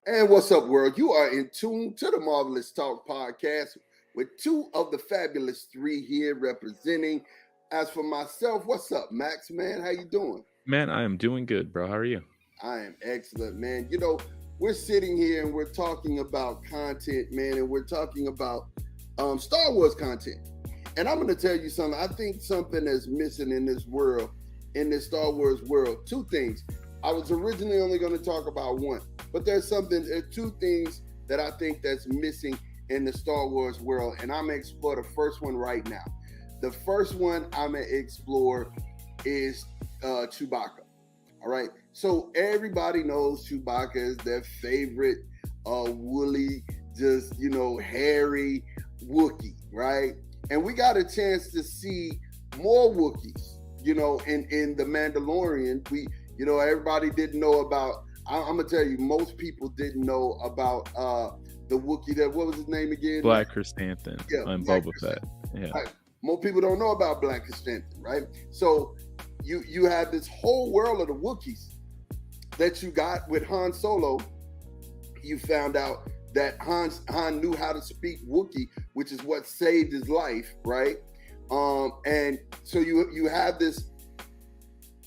And what's up, world? You are in tune to the Marvelous Talk podcast with two of the fabulous three here representing. As for myself, what's up, Max, man? How you doing? Man, I am doing good, bro. How are you? I am excellent, man. We're sitting here and we're talking about content, man, and we're talking about Star Wars content. And I'm going to tell you something. I think something that's missing in this world, in this Star Wars world, two things. I was originally only going to talk about one, but there's two things that I think that's missing in the Star Wars world, and I'm going to explore the first one right now. The first one I'm going to explore is Chewbacca. All right. So everybody knows Chewbacca is their favorite woolly, just, hairy Wookiee, right? And we got a chance to see more Wookiees, in The Mandalorian. Everybody didn't know about, I'm going to tell you, most people didn't know about the Wookiee what was his name again? Black Chrysanthemum and Boba Fett. Yeah. Right. Most people don't know about Black Chrysanthemum, right? So you have this whole world of the Wookiees that you got with Han Solo. You found out that Han knew how to speak Wookiee, which is what saved his life, right? And so you have this.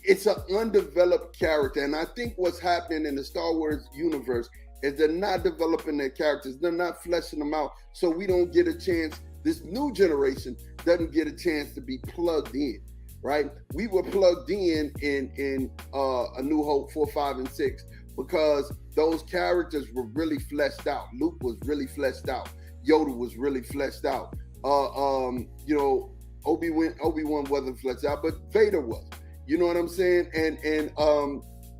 It's an undeveloped character, and I think what's happening in the Star Wars universe is they're not developing their characters. They're not fleshing them out, so we don't get a chance. This new generation doesn't get a chance to be plugged in, right? We were plugged in A New Hope 4, 5, and 6 because those characters were really fleshed out. Luke was really fleshed out. Yoda was really fleshed out. Obi-Wan wasn't fleshed out, but Vader was. You know what I'm saying? And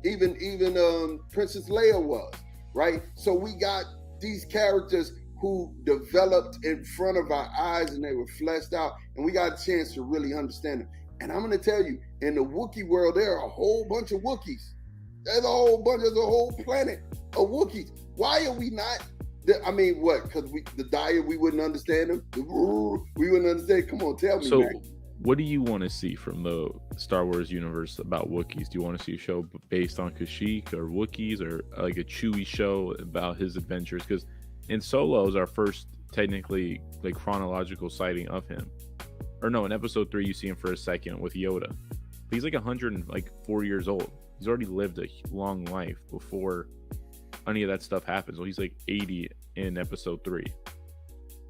even Princess Leia was, right? So we got these characters who developed in front of our eyes and they were fleshed out, and we got a chance to really understand them. And I'm going to tell you, in the Wookiee world, there are a whole bunch of Wookiees. There's a whole planet of Wookiees. Why are we not? What? Because the diet, we wouldn't understand them? We wouldn't understand. Come on, tell me, So, Mac. what do you want to see from the Star Wars universe about Wookiees? Do you want to see a show based on Kashyyyk or Wookiees, or like a Chewie show about his adventures? Because in Solo is our first technically like chronological sighting of him. Or no, in episode 3 you see him for a second with Yoda. He's like 104 years old. He's already lived a long life before any of that stuff happens. So he's like 80 in episode 3.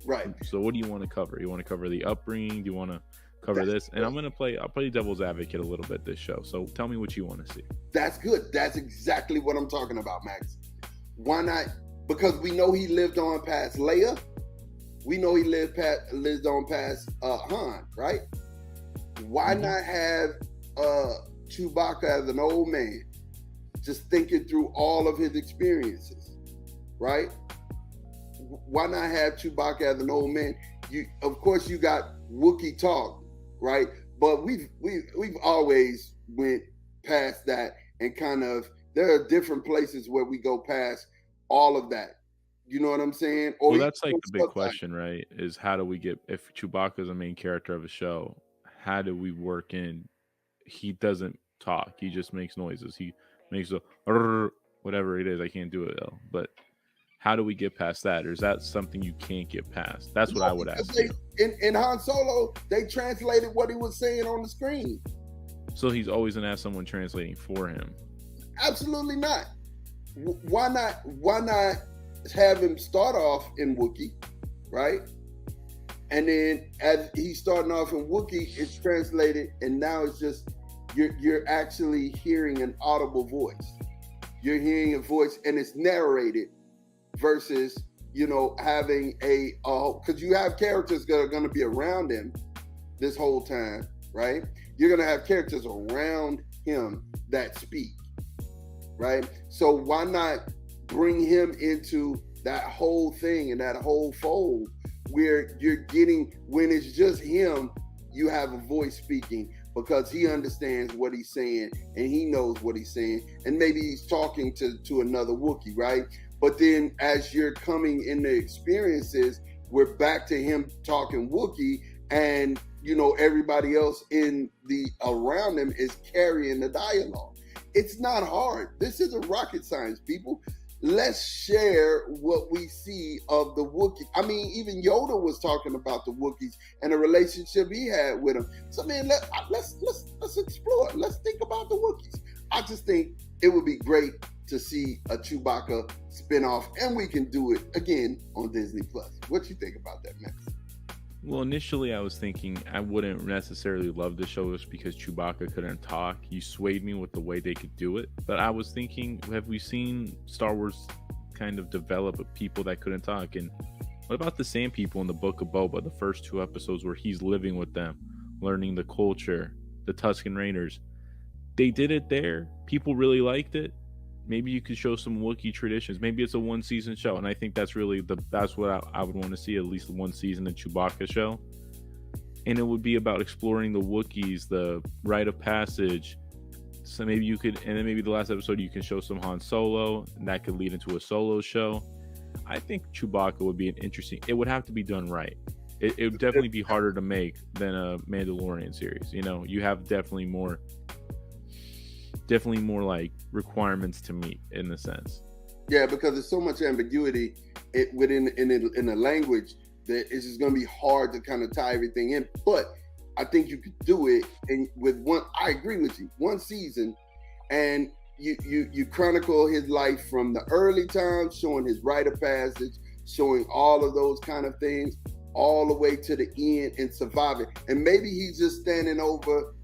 Right. So what do you want to cover? You want to cover the upbringing? Do you want to cover this? And I'll play devil's advocate a little bit this show. So tell me what you want to see. That's good. That's exactly what I'm talking about, Max. Why not? Because we know he lived on past Leia. We know he lived on past Han, right? Why not have Chewbacca as an old man, just thinking through all of his experiences, right? Why not have Chewbacca as an old man? Of course, you got Wookiee talk, right? But we've always went past that, and kind of there are different places where we go past all of that. You know what I'm saying? Well, that's like the big question, right? Is how do we get, if Chewbacca is a main character of a show, how do we work in? He doesn't talk. He just makes noises. He makes whatever it is. I can't do it though. But how do we get past that? Or is that something you can't get past? That's what I would ask you. In Han Solo, they translated what he was saying on the screen. So he's always gonna have someone translating for him. Absolutely not. Why not have him start off in Wookiee, right? And then as he's starting off in Wookiee, it's translated, and now it's just you're actually hearing an audible voice. You're hearing a voice, and it's narrated versus having because you have characters that are going to be around him this whole time, right? You're going to have characters around him that speak, right? So why not bring him into that whole thing and that whole fold where you're getting, when it's just him, you have a voice speaking because he understands what he's saying and he knows what he's saying, and maybe he's talking to another Wookiee, right? But then as you're coming in the experiences, we're back to him talking Wookiee, and everybody else in the around him is carrying the dialogue. It's not hard. This isn't rocket science, people. let's share what we see of the Wookiee. I mean, even Yoda was talking about the Wookiees and the relationship he had with them. So, man, let's explore. Let's think about the Wookiees. I just think it would be great to see a Chewbacca spinoff, and we can do it again on Disney Plus. What you think about that, Max? Well, initially I was thinking I wouldn't necessarily love the show just because Chewbacca couldn't talk. You swayed me with the way they could do it. But I was thinking, have we seen Star Wars kind of develop people that couldn't talk? And what about the Sand People in the Book of Boba, the first 2 episodes where he's living with them, learning the culture, the Tusken Raiders? They did it there. People really liked it. Maybe you could show some Wookiee traditions. Maybe it's a 1-season show, and I think that's really that's what I would want to see, at least 1 season of Chewbacca show. And it would be about exploring the Wookiees, the rite of passage. So maybe you could, and then maybe the last episode you can show some Han Solo, and that could lead into a Solo show. I think Chewbacca would be an interesting. It would have to be done right. It would definitely be harder to make than a Mandalorian series. You know, you have definitely more like requirements to meet in the sense. Yeah, because there's so much ambiguity within in the language that it's just going to be hard to kind of tie everything in. But I think you could do it, and with one, I agree with you, 1 season, and you chronicle his life from the early times, showing his rite of passage, showing all of those kind of things, all the way to the end and surviving. And maybe he's just standing over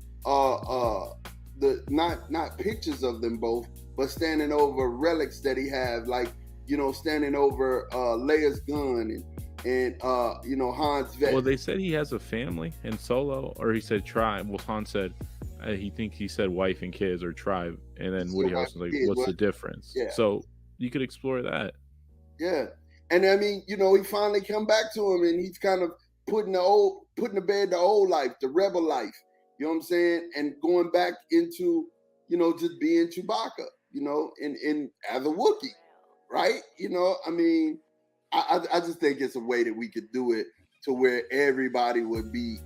the not pictures of them both, but standing over relics that he have, like, you know, standing over Leia's gun and you know, Han's vest. Well, they said he has a family in Solo, or he said tribe. Well, Han said he said wife and kids or tribe, and then Woody Harrelson was like, what's the difference? Yeah. So you could explore that. Yeah, and I mean, you know, he finally come back to him, and he's kind of putting to bed the old life, the rebel life. You know what I'm saying? And going back into, you know, just being Chewbacca, you know, in as a Wookiee, right? You know, I mean, I just think it's a way that we could do it to where everybody would be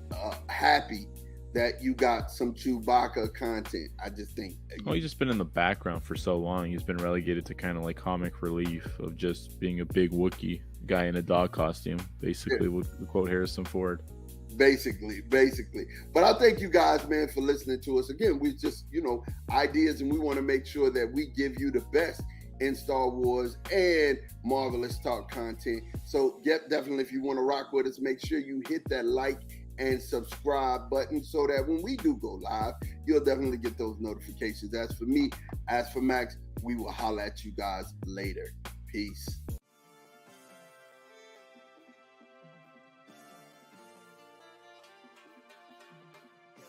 happy that you got some Chewbacca content. I just think. He's just been in the background for so long. He's been relegated to kind of like comic relief of just being a big Wookiee guy in a dog costume, basically, would quote Harrison Ford. Basically. But I thank you guys, man, for listening to us. Again, we just, you know, ideas, and we want to make sure that we give you the best in Star Wars and Marvelous Talk content. So definitely, if you want to rock with us, make sure you hit that like and subscribe button so that when we do go live, you'll definitely get those notifications. As for me, as for Max, we will holler at you guys later. Peace.